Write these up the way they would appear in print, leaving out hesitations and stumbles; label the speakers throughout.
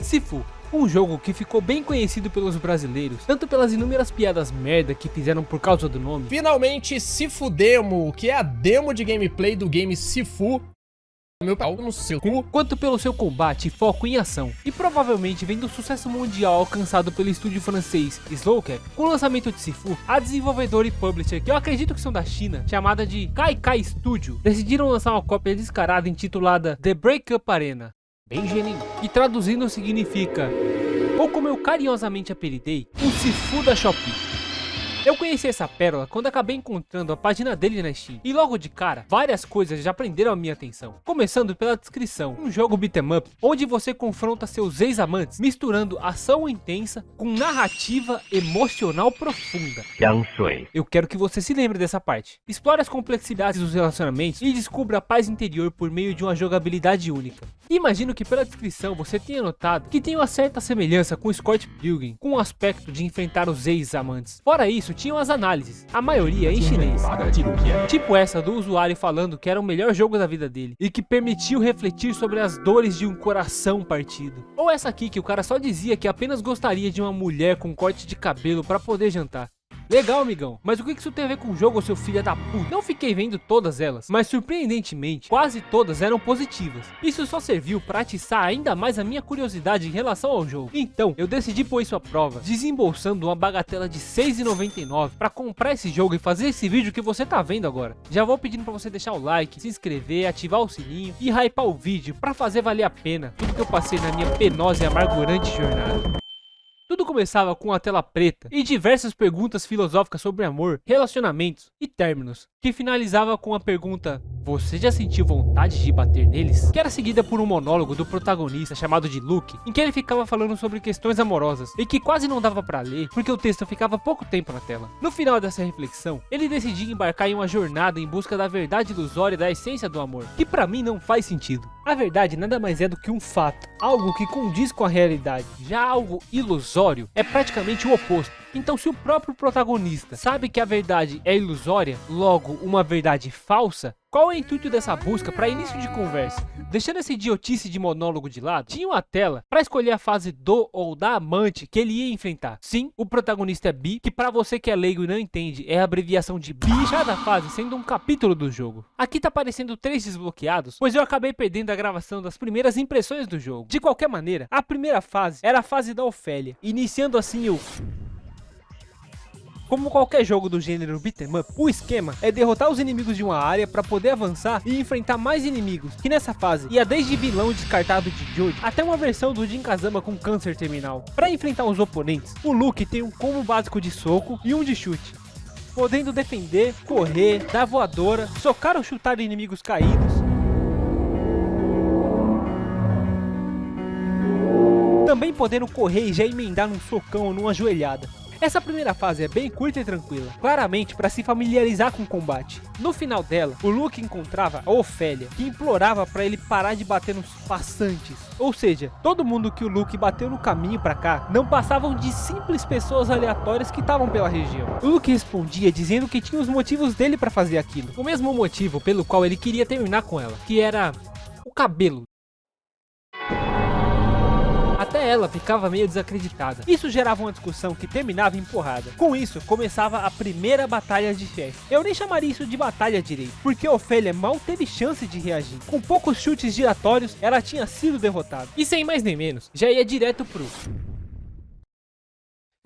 Speaker 1: Sifu, um jogo que ficou bem conhecido pelos brasileiros, tanto pelas inúmeras piadas merda que fizeram por causa do nome.
Speaker 2: Finalmente, Sifu Demo, que é a demo de gameplay do game Sifu, meu pau no seu cu,
Speaker 1: quanto pelo seu combate e foco em ação, e provavelmente vem do sucesso mundial alcançado pelo estúdio francês Slowcat. Com o lançamento de Sifu, a desenvolvedora e publisher, que eu acredito que são da China, chamada de Kai Studio, decidiram lançar uma cópia descarada intitulada The Breakup Arena, bem genuíno, e traduzindo significa, ou como eu carinhosamente apelidei, o Sifu da Shopee. Eu conheci essa pérola quando acabei encontrando a página dele na Steam, e logo de cara, várias coisas já prenderam a minha atenção. Começando pela descrição, um jogo beat'em up, onde você confronta seus ex-amantes, misturando ação intensa com narrativa emocional profunda. Eu quero que você se lembre dessa parte. Explore as complexidades dos relacionamentos e descubra a paz interior por meio de uma jogabilidade única. Imagino que pela descrição você tenha notado que tem uma certa semelhança com Scott Pilgrim, com o aspecto de enfrentar os ex-amantes. Fora isso, tinham as análises, a maioria em chinês, tipo essa do usuário falando que era o melhor jogo da vida dele e que permitiu refletir sobre as dores de um coração partido. Ou essa aqui que o cara só dizia que apenas gostaria de uma mulher com corte de cabelo para poder jantar. Legal, amigão, mas o que isso tem a ver com o jogo, seu filho da puta? Não fiquei vendo todas elas, mas surpreendentemente, quase todas eram positivas. Isso só serviu para atiçar ainda mais a minha curiosidade em relação ao jogo. Então, eu decidi pôr isso à prova, desembolsando uma bagatela de R$ 6,99 para comprar esse jogo e fazer esse vídeo que você tá vendo agora. Já vou pedindo para você deixar o like, se inscrever, ativar o sininho e hypar o vídeo para fazer valer a pena tudo que eu passei na minha penosa e amargurante jornada. Tudo começava com a tela preta e diversas perguntas filosóficas sobre amor, relacionamentos e términos, que finalizava com a pergunta: você já sentiu vontade de bater neles? Que era seguida por um monólogo do protagonista chamado de Luke, em que ele ficava falando sobre questões amorosas e que quase não dava pra ler porque o texto ficava pouco tempo na tela. No final dessa reflexão, ele decidia embarcar em uma jornada em busca da verdade ilusória da essência do amor, que pra mim não faz sentido. A verdade nada mais é do que um fato, algo que condiz com a realidade. Já algo ilusório é praticamente o oposto. Então, se o próprio protagonista sabe que a verdade é ilusória, logo uma verdade falsa, qual é o intuito dessa busca para início de conversa? Deixando essa idiotice de monólogo de lado, tinha uma tela para escolher a fase do ou da amante que ele ia enfrentar. Sim, o protagonista é bi, que para você que é leigo e não entende, é a abreviação de bi, cada fase sendo um capítulo do jogo. Aqui tá aparecendo 3 desbloqueados, pois eu acabei perdendo a gravação das primeiras impressões do jogo. De qualquer maneira, a primeira fase era a fase da Ofélia, iniciando assim o... Como qualquer jogo do gênero beat'em up, o esquema é derrotar os inimigos de uma área para poder avançar e enfrentar mais inimigos, que nessa fase ia desde vilão descartado de Jojo até uma versão do Jin Kazama com câncer terminal. Para enfrentar os oponentes, o Luke tem um combo básico de soco e um de chute, podendo defender, correr, dar voadora, socar ou chutar inimigos caídos, também podendo correr e já emendar num socão ou numa joelhada. Essa primeira fase é bem curta e tranquila, claramente para se familiarizar com o combate. No final dela, o Luke encontrava a Ofélia, que implorava para ele parar de bater nos passantes. Ou seja, todo mundo que o Luke bateu no caminho para cá não passavam de simples pessoas aleatórias que estavam pela região. O Luke respondia dizendo que tinha os motivos dele para fazer aquilo, o mesmo motivo pelo qual ele queria terminar com ela, que era o cabelo. Até ela ficava meio desacreditada. Isso gerava uma discussão que terminava em porrada. Com isso, começava a primeira batalha de chefe. Eu nem chamaria isso de batalha direito, porque Ofélia mal teve chance de reagir. Com poucos chutes giratórios, ela tinha sido derrotada. E sem mais nem menos, já ia direto pro...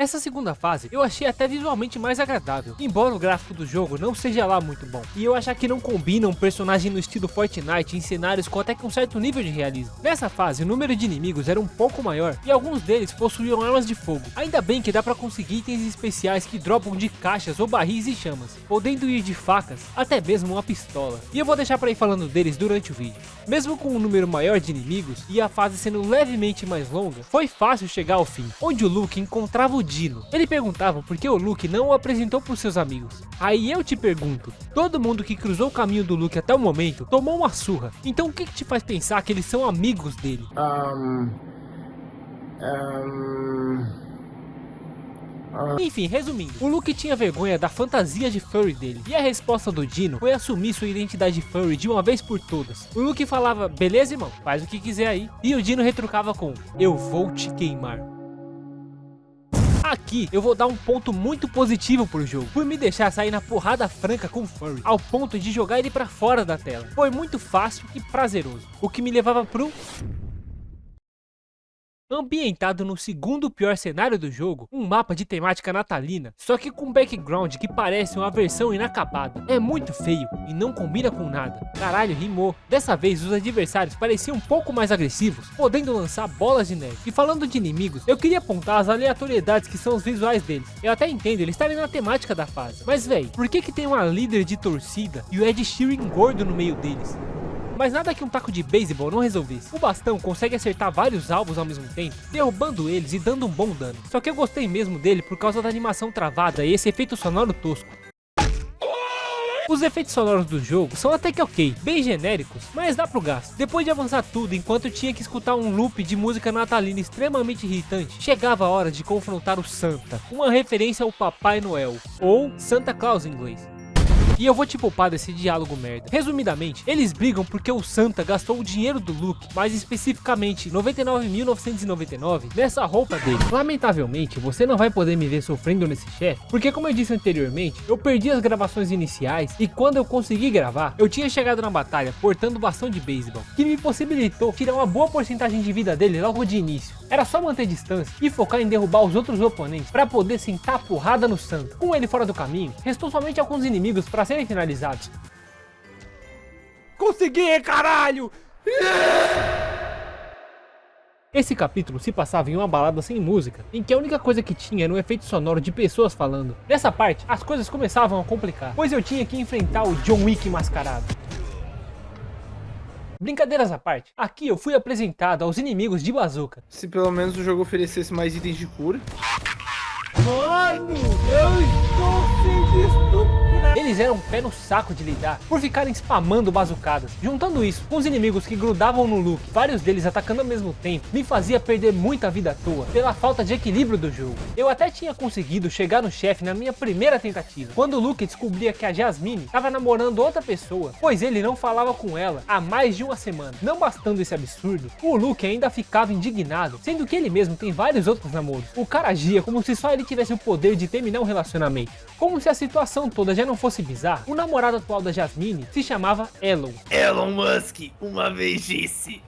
Speaker 1: Essa segunda fase eu achei até visualmente mais agradável, embora o gráfico do jogo não seja lá muito bom, e eu achar que não combina um personagem no estilo Fortnite em cenários com até que um certo nível de realismo. Nessa fase o número de inimigos era um pouco maior e alguns deles possuíam armas de fogo. Ainda bem que dá pra conseguir itens especiais que dropam de caixas ou barris e chamas, podendo ir de facas até mesmo uma pistola, e eu vou deixar pra ir falando deles durante o vídeo. Mesmo com um número maior de inimigos e a fase sendo levemente mais longa, foi fácil chegar ao fim, onde o Luke encontrava o Dino. Ele perguntava por que o Luke não o apresentou para os seus amigos. Aí eu te pergunto, todo mundo que cruzou o caminho do Luke até o momento tomou uma surra, então o que te faz pensar que eles são amigos dele? Enfim, resumindo, o Luke tinha vergonha da fantasia de furry dele, e a resposta do Dino foi assumir sua identidade furry de uma vez por todas. O Luke falava, beleza irmão, faz o que quiser aí, e o Dino retrucava com, eu vou te queimar. Aqui eu vou dar um ponto muito positivo pro jogo, por me deixar sair na porrada franca com o furry, ao ponto de jogar ele pra fora da tela. Foi muito fácil e prazeroso, o que me levava pro... Ambientado no segundo pior cenário do jogo, um mapa de temática natalina, só que com background que parece uma versão inacabada. É muito feio e não combina com nada. Caralho, rimou. Dessa vez os adversários pareciam um pouco mais agressivos, podendo lançar bolas de neve. E falando de inimigos, eu queria apontar as aleatoriedades que são os visuais deles. Eu até entendo eles estarem na temática da fase, mas véi, por que tem uma líder de torcida e o Ed Sheeran gordo no meio deles? Mas nada que um taco de beisebol não resolvesse. O bastão consegue acertar vários alvos ao mesmo tempo, derrubando eles e dando um bom dano. Só que eu gostei mesmo dele por causa da animação travada e esse efeito sonoro tosco. Os efeitos sonoros do jogo são até que ok, bem genéricos, mas dá pro gasto. Depois de avançar tudo enquanto eu tinha que escutar um loop de música natalina extremamente irritante, chegava a hora de confrontar o Santa, uma referência ao Papai Noel, ou Santa Claus em inglês. E eu vou te poupar desse diálogo merda. Resumidamente, eles brigam porque o Santa gastou o dinheiro do Luke, mais especificamente 99.999, nessa roupa dele. Lamentavelmente, você não vai poder me ver sofrendo nesse chefe, porque como eu disse anteriormente, eu perdi as gravações iniciais e quando eu consegui gravar, eu tinha chegado na batalha portando bastão de beisebol, que me possibilitou tirar uma boa porcentagem de vida dele logo de início. Era só manter distância e focar em derrubar os outros oponentes para poder sentar a porrada no Santa. Com ele fora do caminho, restou somente alguns inimigos para serem finalizados. Consegui, caralho! Esse capítulo se passava em uma balada sem música, em que a única coisa que tinha era um efeito sonoro de pessoas falando. Nessa parte, as coisas começavam a complicar, pois eu tinha que enfrentar o John Wick mascarado. Brincadeiras à parte, aqui eu fui apresentado aos inimigos de bazuca.
Speaker 3: Se pelo menos o jogo oferecesse mais itens de cura.
Speaker 1: Mano, eu estou sendo estúpido. Eles eram um pé no saco de lidar, por ficarem spamando bazucadas. Juntando isso com os inimigos que grudavam no Luke, vários deles atacando ao mesmo tempo, me fazia perder muita vida à toa, pela falta de equilíbrio do jogo. Eu até tinha conseguido chegar no chefe na minha primeira tentativa, quando o Luke descobria que a Jasmine estava namorando outra pessoa, pois ele não falava com ela há mais de uma semana. Não bastando esse absurdo, o Luke ainda ficava indignado, sendo que ele mesmo tem vários outros namoros. O cara agia como se só ele tivesse o poder de terminar um relacionamento. Como se a situação toda já não fosse bizarra, o namorado atual da Jasmine se chamava Elon.
Speaker 3: Elon Musk, uma vez disse.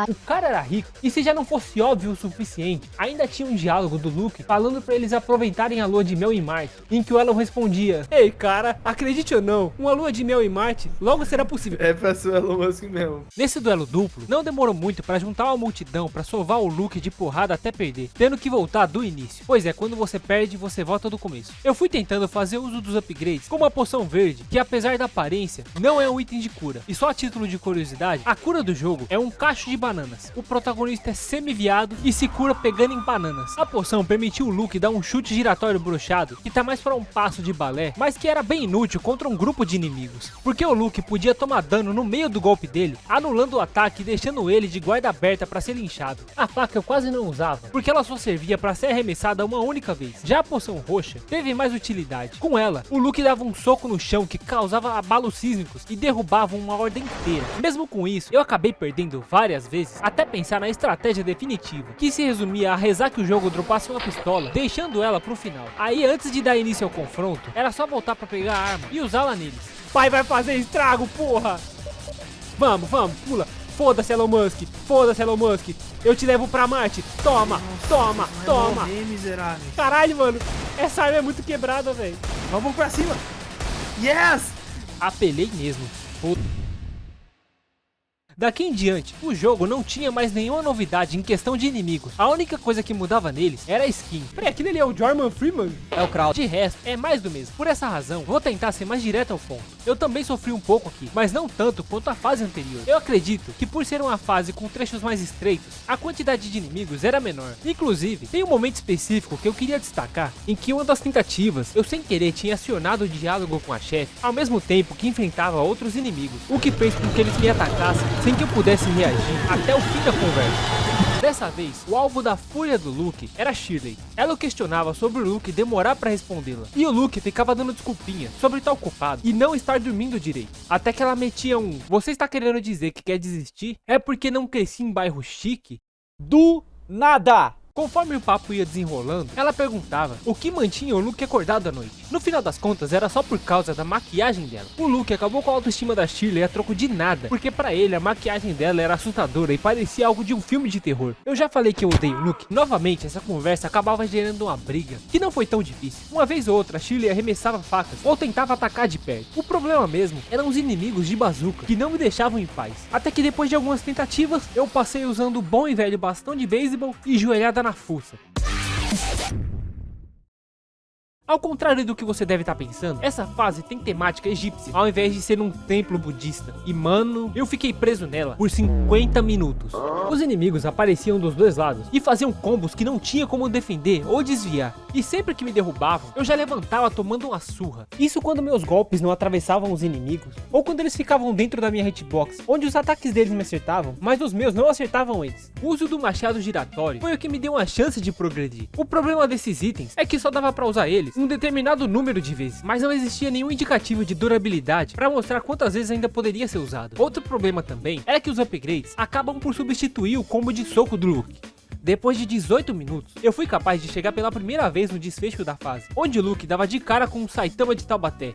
Speaker 1: O cara era rico, e se já não fosse óbvio o suficiente, ainda tinha um diálogo do Luke falando pra eles aproveitarem a lua de mel em Marte, em que o Elon respondia: ei cara, acredite ou não, uma lua de mel em Marte logo será possível.
Speaker 3: É pra ser o Elon Musk mesmo.
Speaker 1: Nesse duelo duplo, não demorou muito pra juntar uma multidão pra sovar o Luke de porrada até perder, tendo que voltar do início. Pois é, quando você perde, você volta do começo. Eu fui tentando fazer uso dos upgrades, como a poção verde, que apesar da aparência, não é um item de cura. E só a título de curiosidade, a cura do jogo é um cacho de bananas. O protagonista é semi-viado e se cura pegando em bananas. A poção permitiu o Luke dar um chute giratório broxado, que tá mais para um passo de balé, mas que era bem inútil contra um grupo de inimigos, porque o Luke podia tomar dano no meio do golpe dele, anulando o ataque e deixando ele de guarda aberta para ser linchado. A faca eu quase não usava, porque ela só servia para ser arremessada uma única vez. Já a poção roxa teve mais utilidade. Com ela, o Luke dava um soco no chão que causava abalos sísmicos e derrubava uma ordem inteira. Mesmo com isso, eu acabei perdendo várias vezes, até pensar na estratégia definitiva, que se resumia a rezar que o jogo dropasse uma pistola, deixando ela pro final. Aí, antes de dar início ao confronto, era só voltar pra pegar a arma e usá-la neles. Pai vai fazer estrago, porra! Vamos, pula! Foda-se Elon Musk, eu te levo pra Marte, toma, toma.
Speaker 3: Morrer, miserável.
Speaker 1: Caralho, mano, essa arma é muito quebrada, velho.
Speaker 3: Vamos pra cima. Yes!
Speaker 1: Apelei mesmo, foda. Daqui em diante, o jogo não tinha mais nenhuma novidade em questão de inimigos. A única coisa que mudava neles era a skin. Peraí, aquele ali é o Jorman Freeman? É o Kraut. De resto, é mais do mesmo. Por essa razão, vou tentar ser mais direto ao ponto. Eu também sofri um pouco aqui, mas não tanto quanto a fase anterior. Eu acredito que por ser uma fase com trechos mais estreitos, a quantidade de inimigos era menor. Inclusive, tem um momento específico que eu queria destacar, em que uma das tentativas, eu sem querer tinha acionado o diálogo com a chefe, ao mesmo tempo que enfrentava outros inimigos, o que fez com que eles me atacassem sem que eu pudesse reagir até o fim da conversa. Dessa vez, o alvo da fúria do Luke era Shirley. Ela o questionava sobre o Luke demorar pra respondê-la, e o Luke ficava dando desculpinha sobre estar ocupado e não estar dormindo direito. Até que ela metia um: "Você está querendo dizer que quer desistir? É porque não cresci em bairro chique?" Do nada! Conforme o papo ia desenrolando, ela perguntava o que mantinha o Luke acordado à noite. No final das contas, era só por causa da maquiagem dela. O Luke acabou com a autoestima da Shirley a troco de nada, porque pra ele a maquiagem dela era assustadora e parecia algo de um filme de terror. Eu já falei que eu odeio o Luke. Novamente, essa conversa acabava gerando uma briga, que não foi tão difícil. Uma vez ou outra, a Shirley arremessava facas ou tentava atacar de perto. O problema mesmo eram os inimigos de bazuca, que não me deixavam em paz. Até que depois de algumas tentativas, eu passei usando o bom e velho bastão de beisebol e joelhada na fuça. Ao contrário do que você deve estar pensando, essa fase tem temática egípcia, ao invés de ser um templo budista. E mano, eu fiquei preso nela por 50 minutos. Os inimigos apareciam dos dois lados e faziam combos que não tinha como defender ou desviar. E sempre que me derrubavam, eu já levantava tomando uma surra. Isso quando meus golpes não atravessavam os inimigos, ou quando eles ficavam dentro da minha hitbox, onde os ataques deles me acertavam, mas os meus não acertavam eles. O uso do machado giratório foi o que me deu uma chance de progredir. O problema desses itens é que só dava pra usar eles um determinado número de vezes, mas não existia nenhum indicativo de durabilidade para mostrar quantas vezes ainda poderia ser usado. Outro problema também é que os upgrades acabam por substituir o combo de soco do Luke. Depois de 18 minutos, eu fui capaz de chegar pela primeira vez no desfecho da fase, onde o Luke dava de cara com um Saitama de Taubaté,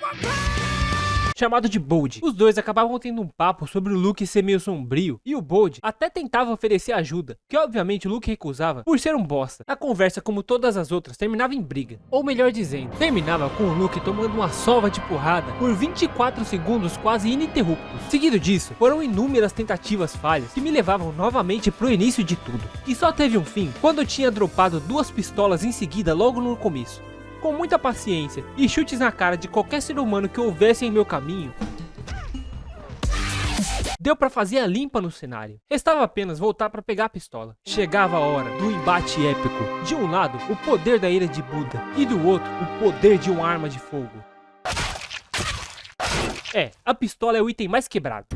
Speaker 1: chamado de Bold. Os dois acabavam tendo um papo sobre o Luke ser meio sombrio, e o Bold até tentava oferecer ajuda, que obviamente o Luke recusava por ser um bosta. A conversa, como todas as outras, terminava em briga, ou melhor dizendo, terminava com o Luke tomando uma sova de porrada por 24 segundos quase ininterruptos. Seguido disso, foram inúmeras tentativas falhas que me levavam novamente pro início de tudo, e só teve um fim quando eu tinha dropado 2 pistolas em seguida logo no começo. Com muita paciência e chutes na cara de qualquer ser humano que houvesse em meu caminho, deu pra fazer a limpa no cenário. Restava apenas voltar pra pegar a pistola. Chegava a hora do embate épico. De um lado, o poder da ira de Buda, e do outro, o poder de uma arma de fogo. A pistola é o item mais quebrado.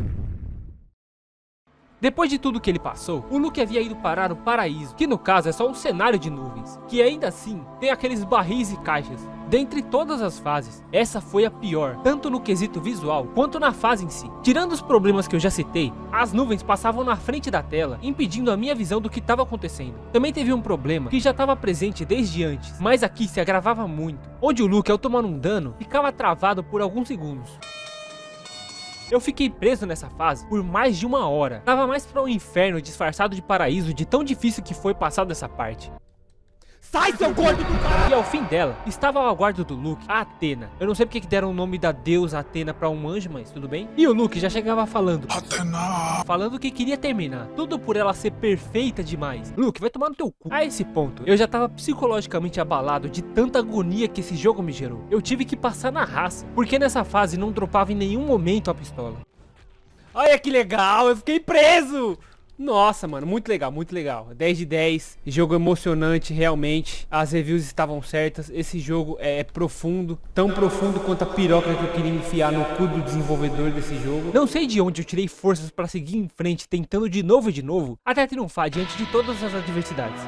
Speaker 1: Depois de tudo que ele passou, o Luke havia ido parar o paraíso, que no caso é só um cenário de nuvens, que ainda assim tem aqueles barris e caixas. Dentre todas as fases, essa foi a pior, tanto no quesito visual quanto na fase em si. Tirando os problemas que eu já citei, as nuvens passavam na frente da tela, impedindo a minha visão do que estava acontecendo. Também teve um problema que já estava presente desde antes, mas aqui se agravava muito, onde o Luke, ao tomar um dano, ficava travado por alguns segundos. Eu fiquei preso nessa fase por mais de 1 hora. Tava mais pra um inferno disfarçado de paraíso de tão difícil que foi passar dessa parte. Sai, seu gordo do cara! E ao fim dela, estava ao aguardo do Luke, a Athena. Eu não sei porque que deram o nome da deusa Athena pra um anjo, mas tudo bem. E o Luke já chegava falando que queria terminar. Tudo por ela ser perfeita demais. Luke, vai tomar no teu cu. A esse ponto, eu já tava psicologicamente abalado de tanta agonia que esse jogo me gerou. Eu tive que passar na raça, porque nessa fase não dropava em nenhum momento a pistola. Olha que legal, eu fiquei preso! Nossa, mano, muito legal, 10 de 10, jogo emocionante realmente, as reviews estavam certas, esse jogo é profundo, tão profundo quanto a piroca que eu queria enfiar no cu do desenvolvedor desse jogo. Não sei de onde eu tirei forças pra seguir em frente, tentando de novo, até triunfar diante de todas as adversidades.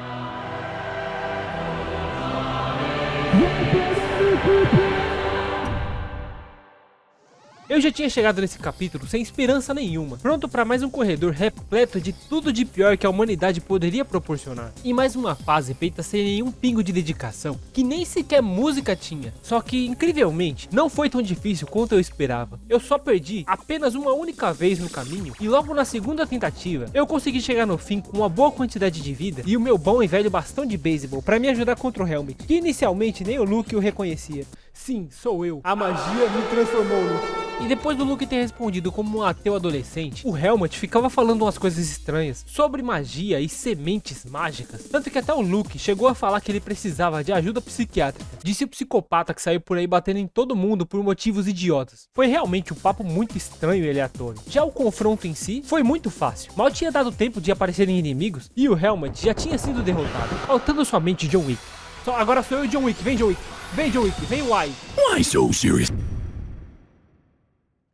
Speaker 1: Eu já tinha chegado nesse capítulo sem esperança nenhuma, pronto para mais um corredor repleto de tudo de pior que a humanidade poderia proporcionar. E mais uma fase feita sem nenhum pingo de dedicação, que nem sequer música tinha. Só que, incrivelmente, não foi tão difícil quanto eu esperava. Eu só perdi apenas uma única vez no caminho, e logo na segunda tentativa, eu consegui chegar no fim com uma boa quantidade de vida e o meu bom e velho bastão de beisebol para me ajudar contra o Helmet, que inicialmente nem o Luke o reconhecia. Sim, sou eu. A magia me transformou, Luke. E depois do Luke ter respondido como um ateu adolescente, o Helmet ficava falando umas coisas estranhas sobre magia e sementes mágicas. Tanto que até o Luke chegou a falar que ele precisava de ajuda psiquiátrica. Disse o psicopata que saiu por aí batendo em todo mundo por motivos idiotas. Foi realmente um papo muito estranho e aleatório. Já o confronto em si foi muito fácil. Mal tinha dado tempo de aparecerem inimigos e o Helmet já tinha sido derrotado, faltando somente John Wick. Agora sou eu e John Wick, vem John Wick, vem John Wick, vem Why so serious?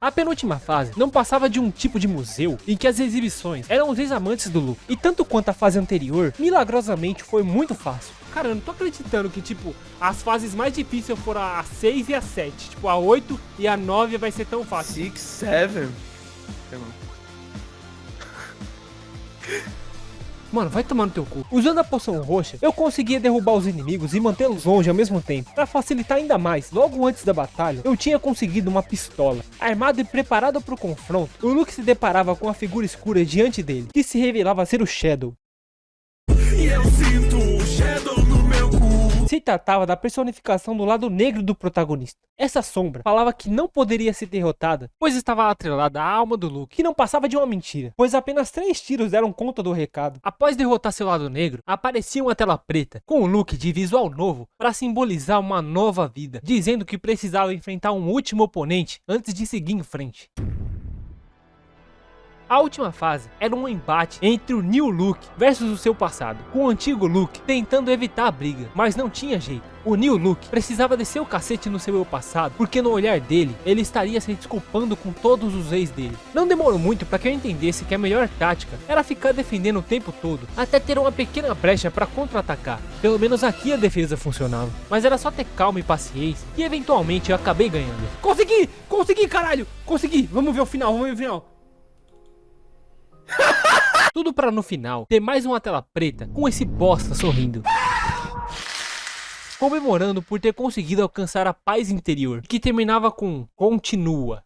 Speaker 1: A penúltima fase não passava de um tipo de museu em que as exibições eram os ex-amantes do Luke. E tanto quanto a fase anterior, milagrosamente foi muito fácil. Cara, eu não tô acreditando que, tipo, as fases mais difíceis foram a 6 e a 7. Tipo, a 8 e a 9 vai ser tão fácil.
Speaker 3: 6, 7.
Speaker 1: Mano, vai tomar no teu cu. Usando a poção roxa, eu conseguia derrubar os inimigos e mantê-los longe ao mesmo tempo. Pra facilitar ainda mais, logo antes da batalha, eu tinha conseguido uma pistola. Armado e preparado pro confronto, o Luke se deparava com a figura escura diante dele, que se revelava ser o Shadow.
Speaker 4: E eu sinto o Shadow no meu cu.
Speaker 1: Se tratava da personificação do lado negro do protagonista. Essa sombra falava que não poderia ser derrotada, pois estava atrelada à alma do Luke, que não passava de uma mentira, pois apenas 3 tiros deram conta do recado. Após derrotar seu lado negro, aparecia uma tela preta, com o Luke de visual novo, para simbolizar uma nova vida, dizendo que precisava enfrentar um último oponente antes de seguir em frente. A última fase era um embate entre o New Luke versus o seu passado, com o antigo Luke tentando evitar a briga, mas não tinha jeito. O New Luke precisava descer o cacete no seu eu passado, porque no olhar dele, ele estaria se desculpando com todos os ex dele. Não demorou muito para que eu entendesse que a melhor tática era ficar defendendo o tempo todo, até ter uma pequena brecha para contra-atacar. Pelo menos aqui a defesa funcionava, mas era só ter calma e paciência, e eventualmente eu acabei ganhando. Consegui! Consegui, caralho! Consegui! Vamos ver o final, vamos ver o final. Tudo pra no final ter mais uma tela preta com esse bosta sorrindo, comemorando por ter conseguido alcançar a paz interior, que terminava com continua.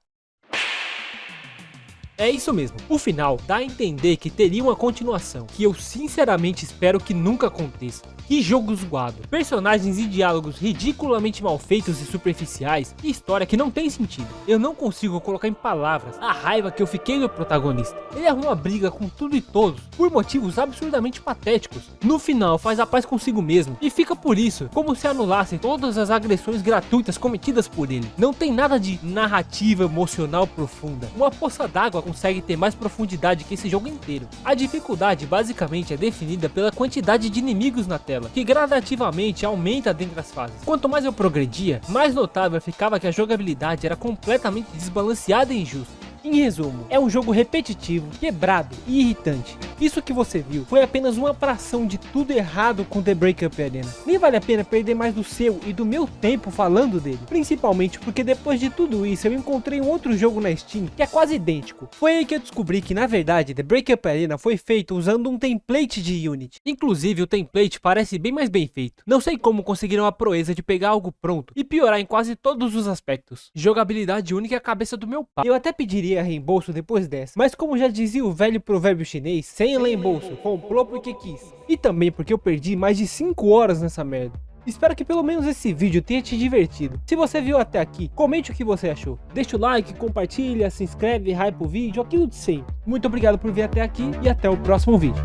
Speaker 1: É isso mesmo, o final dá a entender que teria uma continuação, que eu sinceramente espero que nunca aconteça. Que jogo zoado, personagens e diálogos ridiculamente mal feitos e superficiais, e história que não tem sentido. Eu não consigo colocar em palavras a raiva que eu fiquei do protagonista. Ele arruma briga com tudo e todos, por motivos absurdamente patéticos. No final faz a paz consigo mesmo, e fica por isso, como se anulassem todas as agressões gratuitas cometidas por ele. Não tem nada de narrativa emocional profunda. Uma poça d'água consegue ter mais profundidade que esse jogo inteiro. A dificuldade basicamente é definida pela quantidade de inimigos na tela, que gradativamente aumenta dentro das fases. Quanto mais eu progredia, mais notável ficava que a jogabilidade era completamente desbalanceada e injusta. Em resumo, é um jogo repetitivo, quebrado e irritante. Isso que você viu foi apenas uma fração de tudo errado com The Breakup Arena. Nem vale a pena perder mais do seu e do meu tempo falando dele, principalmente porque depois de tudo isso eu encontrei um outro jogo na Steam que é quase idêntico. Foi aí que eu descobri que na verdade The Breakup Arena foi feito usando um template de Unity. Inclusive o template parece bem mais bem feito. Não sei como conseguiram a proeza de pegar algo pronto e piorar em quase todos os aspectos. Jogabilidade única é a cabeça do meu pai. Eu até pediria reembolso depois dessa, mas como já dizia o velho provérbio chinês, sem reembolso, comprou porque quis. E também porque eu perdi mais de 5 horas nessa merda. Espero que pelo menos esse vídeo tenha te divertido. Se você viu até aqui, comente o que você achou. Deixa o like, compartilha, se inscreve, hype o vídeo, aquilo de sempre. Muito obrigado por vir até aqui e até o próximo vídeo.